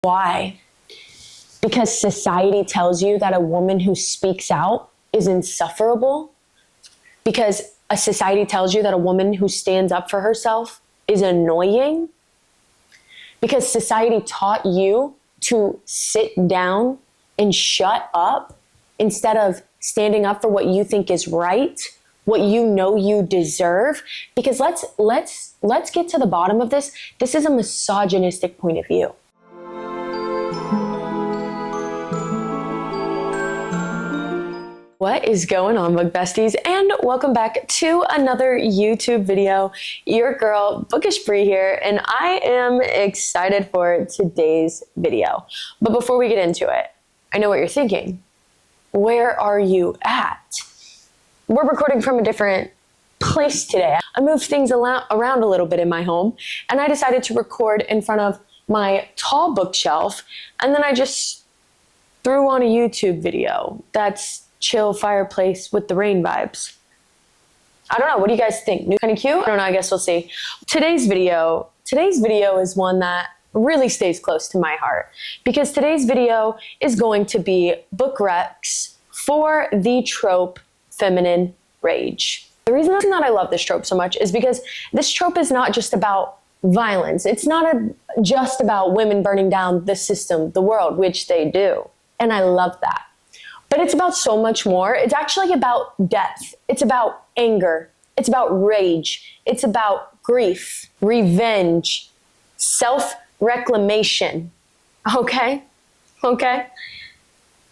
Why? Because society tells you that a woman who speaks out is insufferable? Because a society tells you that a woman who stands up for herself is annoying? Because society taught you to sit down and shut up instead of standing up for what you think is right, what you know you deserve? Because let's get to the bottom of this. This is a misogynistic point of view. What is going on, book besties? And welcome back to another YouTube video. Your girl, bookish.bryy here, and I am excited for today's video. But before we get into it, I know what you're thinking. Where are you at? We're recording from a different place today. I moved things around a little bit in my home, and I decided to record in front of my tall bookshelf, and then I just threw on a YouTube video that's chill fireplace with the rain vibes. I don't know, what do you guys think? Kind of cute? I don't know, I guess we'll see. Today's video is one that really stays close to my heart, because today's video is going to be book recs for the trope feminine rage. The reason that I love this trope so much is because this trope is not just about violence. It's not just about women burning down the system, the world, which they do. And I love that. But it's about so much more. It's actually about death. It's about anger. It's about rage. It's about grief, revenge, self-reclamation. Okay?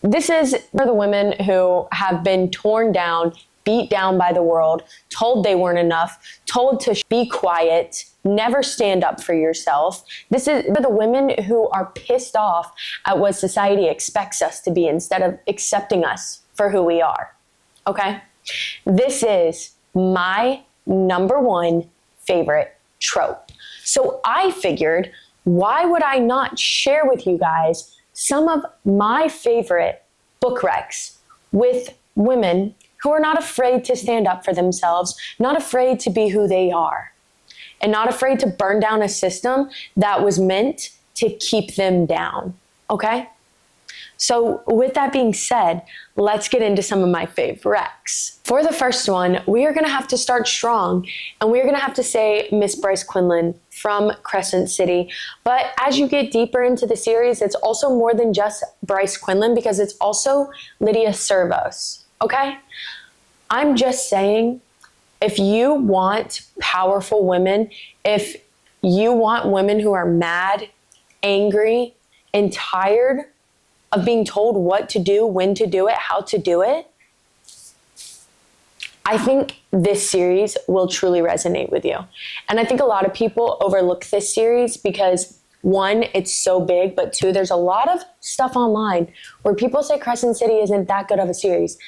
This is for the women who have been torn down, beat down by the world, told they weren't enough, told to be quiet, never stand up for yourself. This is for the women who are pissed off at what society expects us to be instead of accepting us for who we are. Okay? This is my number one favorite trope. So I figured, why would I not share with you guys some of my favorite book recs with women who are not afraid to stand up for themselves, not afraid to be who they are, and not afraid to burn down a system that was meant to keep them down, okay? So with that being said, let's get into some of my favorites. For the first one, we are gonna have to start strong, and we're gonna have to say Miss Bryce Quinlan from Crescent City. But as you get deeper into the series, it's also more than just Bryce Quinlan, because it's also Lydia Servos, okay? I'm just saying, if you want powerful women, if you want women who are mad, angry, and tired of being told what to do, when to do it, how to do it, I think this series will truly resonate with you. And I think a lot of people overlook this series because, one, it's so big, but two, there's a lot of stuff online where people say Crescent City isn't that good of a series.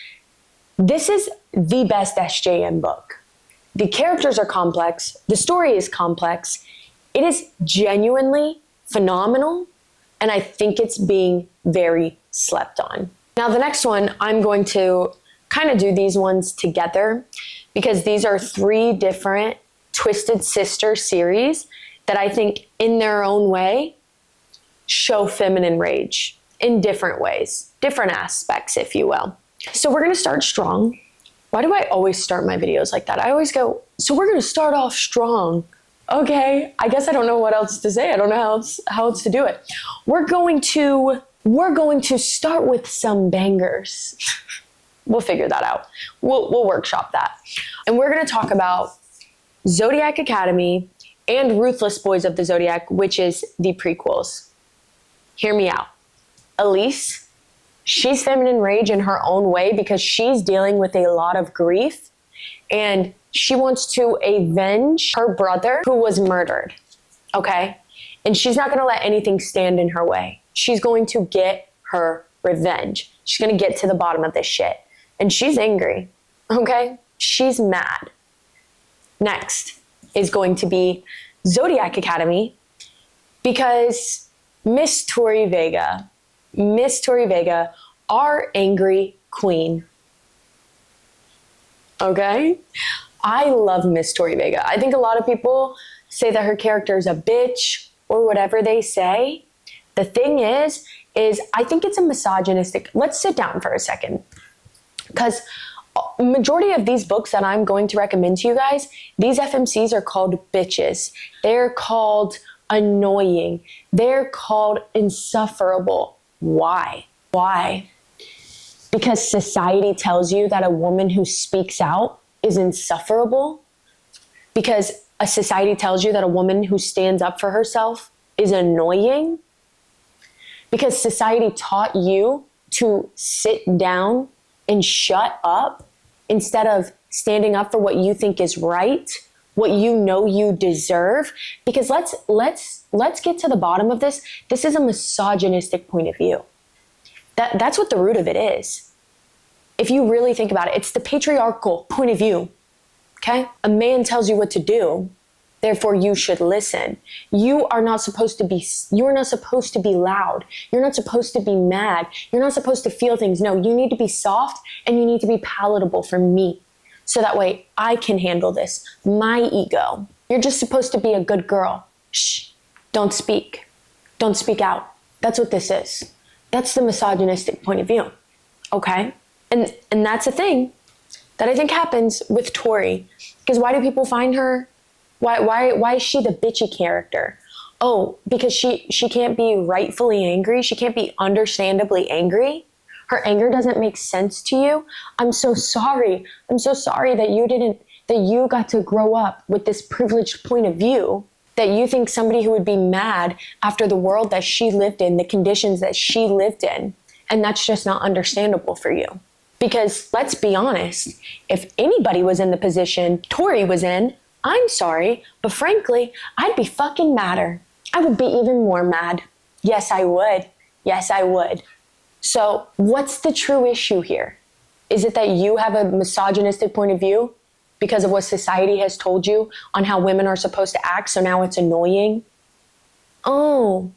This is the best SJM book. The characters are complex. The story is complex. It is genuinely phenomenal, and I think it's being very slept on. Now, the next one, I'm going to kind of do these ones together because these are three different Twisted Sister series that I think in their own way show feminine rage in different ways, different aspects, if you will. So we're going to start strong. Why do I always start my videos like that? I always go, so we're going to start off strong. Okay, I guess I don't know what else to say. I don't know how else to do it. We're going to start with some bangers. We'll figure that out. We'll workshop that. And we're going to talk about Zodiac Academy and Ruthless Boys of the Zodiac, which is the prequels. Hear me out. Elise, she's feminine rage in her own way because she's dealing with a lot of grief, and she wants to avenge her brother who was murdered, okay? And she's not gonna let anything stand in her way. She's going to get her revenge. She's gonna get to the bottom of this shit. And she's angry, okay? She's mad. Next is going to be Zodiac Academy, because Miss Tori Vega, our angry queen. Okay? I love Miss Tori Vega. I think a lot of people say that her character is a bitch or whatever they say. The thing is I think it's a misogynistic, let's sit down for a second. Because majority of these books that I'm going to recommend to you guys, these FMCs are called bitches. They're called annoying. They're called insufferable. Why? Why? Because society tells you that a woman who speaks out is insufferable? Because a society tells you that a woman who stands up for herself is annoying? Because society taught you to sit down and shut up instead of standing up for what you think is right, what you know you deserve. Because let's get to the bottom of this. This is a misogynistic point of view. That's what the root of it is. If you really think about it, it's the patriarchal point of view. Okay? A man tells you what to do, therefore you should listen. You are not supposed to be loud. You're not supposed to be mad. You're not supposed to feel things. No, you need to be soft and you need to be palatable for me. So that way I can handle this. My ego. You're just supposed to be a good girl. Shh. Don't speak. Don't speak out. That's what this is. That's the misogynistic point of view. Okay? And that's a thing that I think happens with Tori. Because why do people find her? Why is she the bitchy character? Oh, because she can't be rightfully angry. She can't be understandably angry. Her anger doesn't make sense to you. I'm so sorry. I'm so sorry that you got to grow up with this privileged point of view, that you think somebody who would be mad after the world that she lived in, the conditions that she lived in, and that's just not understandable for you. Because let's be honest, if anybody was in the position Tori was in, I'm sorry, but frankly, I'd be fucking madder. I would be even more mad. Yes, I would. Yes, I would. So what's the true issue here? Is it that you have a misogynistic point of view because of what society has told you on how women are supposed to act, so now it's annoying? Oh,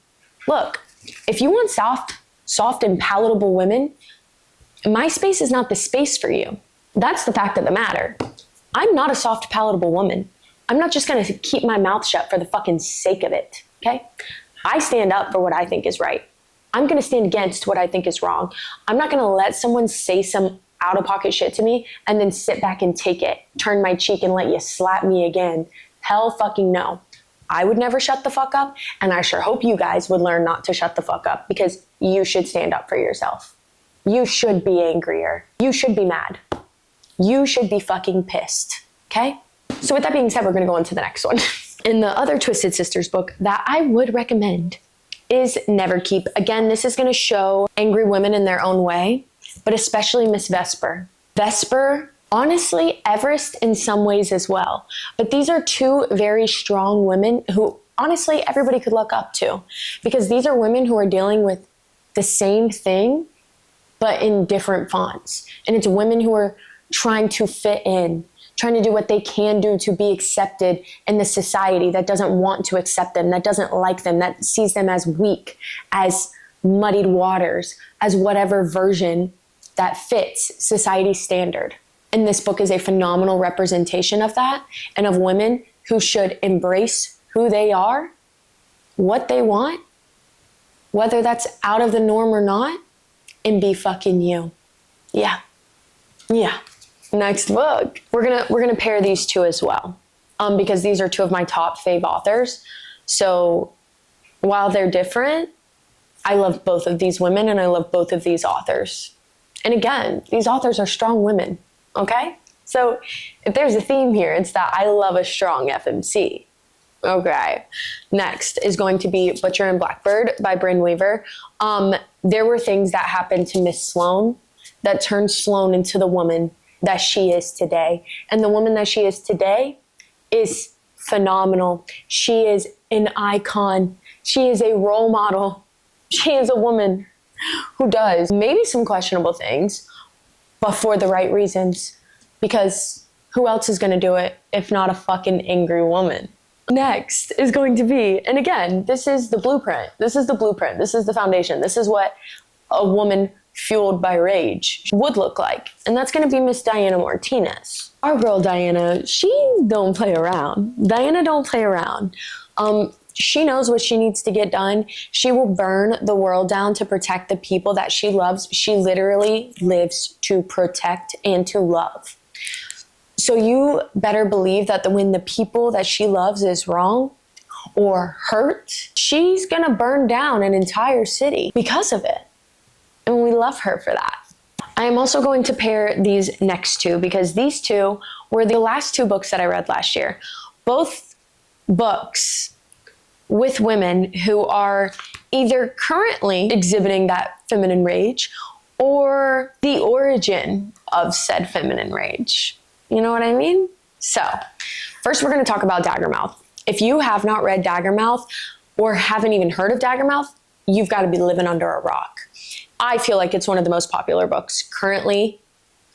look, if you want soft and palatable women, my space is not the space for you. That's the fact of the matter. I'm not a soft, palatable woman. I'm not just gonna keep my mouth shut for the fucking sake of it, okay? I stand up for what I think is right. I'm gonna stand against what I think is wrong. I'm not gonna let someone say some out-of-pocket shit to me and then sit back and take it, turn my cheek and let you slap me again. Hell fucking no. I would never shut the fuck up, and I sure hope you guys would learn not to shut the fuck up, because you should stand up for yourself. You should be angrier. You should be mad. You should be fucking pissed, okay? So with that being said, we're gonna go on to the next one. In the other Twisted Sisters book that I would recommend is Never Keep. Again, this is gonna show angry women in their own way, but especially Miss Vesper. Vesper, honestly, Everest in some ways as well. But these are two very strong women who honestly everybody could look up to, because these are women who are dealing with the same thing, but in different fonts. And it's women who are trying to fit in, trying to do what they can do to be accepted in the society that doesn't want to accept them, that doesn't like them, that sees them as weak, as muddied waters, as whatever version that fits society's standard. And this book is a phenomenal representation of that, and of women who should embrace who they are, what they want, whether that's out of the norm or not, and be fucking you. Yeah. Next book. We're gonna pair these two as well, because these are two of my top fave authors. So while they're different, I love both of these women and I love both of these authors. And again, these authors are strong women, okay? So if there's a theme here, it's that I love a strong FMC. Okay. Next is going to be Butcher and Blackbird by Bryn Weaver. There were things that happened to Miss Sloane that turned Sloane into the woman that she is today. And the woman that she is today is phenomenal. She is an icon. She is a role model. She is a woman who does maybe some questionable things, but for the right reasons. Because who else is going to do it if not a fucking angry woman? Next is going to be, and again, this is the blueprint. This is the blueprint. This is the foundation. This is what a woman fueled by rage would look like. And that's going to be Miss Diana Martinez. Our girl Diana, she don't play around. Diana don't play around. She knows what she needs to get done. She will burn the world down to protect the people that she loves. She literally lives to protect and to love. So you better believe that when the people that she loves is wrong or hurt, she's gonna burn down an entire city because of it. And we love her for that. I am also going to pair these next two because these two were the last two books that I read last year. Both books with women who are either currently exhibiting that feminine rage or the origin of said feminine rage. You know what I mean? So, first we're going to talk about Daggermouth. If you have not read Daggermouth or haven't even heard of Daggermouth, you've got to be living under a rock. I feel like it's one of the most popular books currently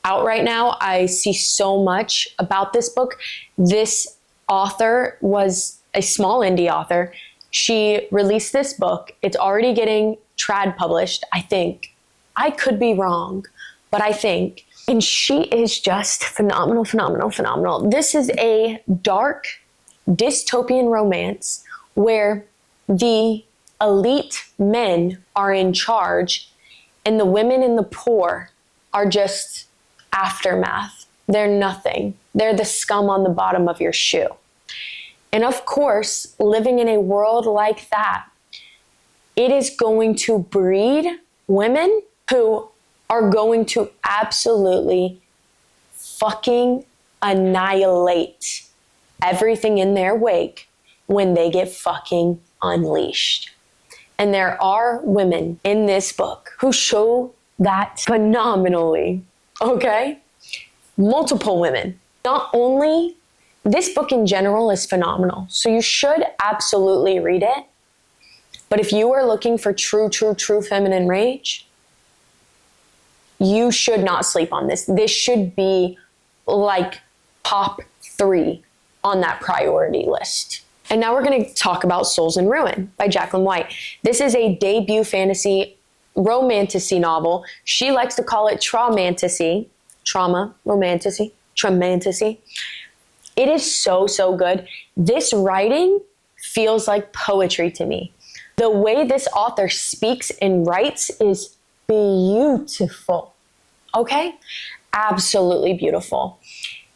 out right now. I see so much about this book. This author was a small indie author. She released this book. It's already getting trad published, I think. I could be wrong, but I think. And she is just phenomenal, phenomenal, phenomenal. This is a dark dystopian romance where the elite men are in charge and the women and the poor are just aftermath. They're nothing. They're the scum on the bottom of your shoe. And of course, living in a world like that, it is going to breed women who are going to absolutely fucking annihilate everything in their wake when they get fucking unleashed. And there are women in this book who show that phenomenally, okay? Multiple women. Not only, this book in general is phenomenal, so you should absolutely read it. But if you are looking for true feminine rage, you should not sleep on this. This should be like top 3 on that priority list. And now we're going to talk about Souls in Ruin by Jacqueline White. This is a debut fantasy romantasy novel. She likes to call it traumantasy. Traumantasy. It is so good. This writing feels like poetry to me. The way this author speaks and writes is beautiful. Okay? Absolutely beautiful.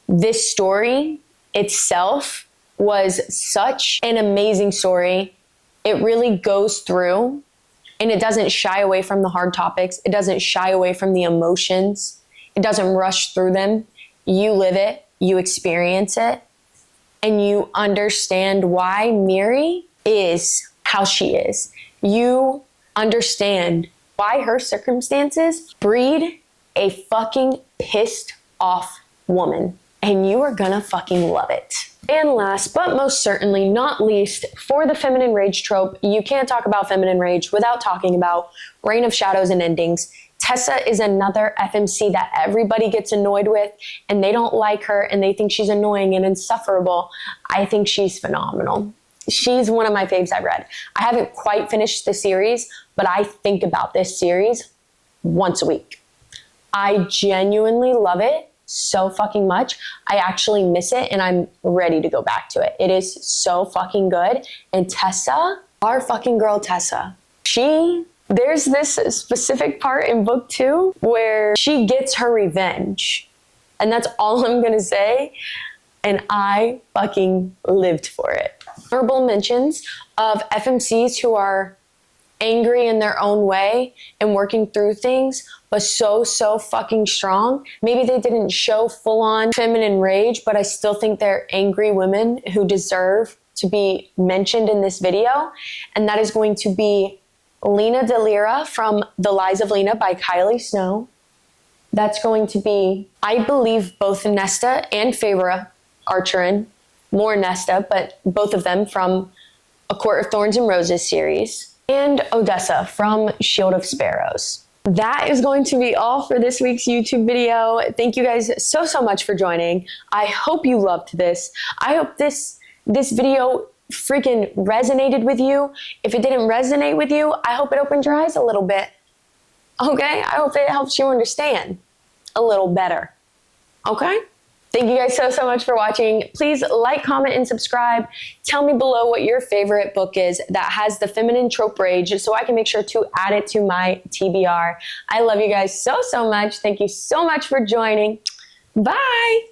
This story itself was such an amazing story. It really goes through and it doesn't shy away from the hard topics. It doesn't shy away from the emotions. It doesn't rush through them. You live it, you experience it, and you understand why Miri is how she is. You understand why her circumstances breed a fucking pissed off woman. And you are gonna fucking love it. And last, but most certainly not least, for the feminine rage trope, you can't talk about feminine rage without talking about Reign of Shadows and Endings. Tessa is another FMC that everybody gets annoyed with, and they don't like her, and they think she's annoying and insufferable. I think she's phenomenal. She's one of my faves I've read. I haven't quite finished the series, but I think about this series once a week. I genuinely love it so fucking much. I actually miss it and I'm ready to go back to it. It is so fucking good. And Tessa, our fucking girl Tessa, there's this specific part in book 2 where she gets her revenge. And that's all I'm gonna say. And I fucking lived for it. Honorable mentions of FMCs who are angry in their own way and working through things, but so fucking strong. Maybe they didn't show full-on feminine rage, but I still think they're angry women who deserve to be mentioned in this video. And that is going to be Lena Delira from The Lies of Lena by Kylie Snow. That's going to be, I believe, both Nesta and Fabra Archerin. More Nesta, but both of them from A Court of Thorns and Roses series. And Odessa from Shield of Sparrows. That is going to be all for this week's YouTube video. Thank you guys so much for joining. I hope you loved this. I hope this video freaking resonated with you. If it didn't resonate with you, I hope it opened your eyes a little bit. Okay? I hope it helps you understand a little better. Okay? Thank you guys so much for watching. Please like, comment, and subscribe. Tell me below what your favorite book is that has the feminine trope rage so I can make sure to add it to my TBR. I love you guys so much. Thank you so much for joining. Bye.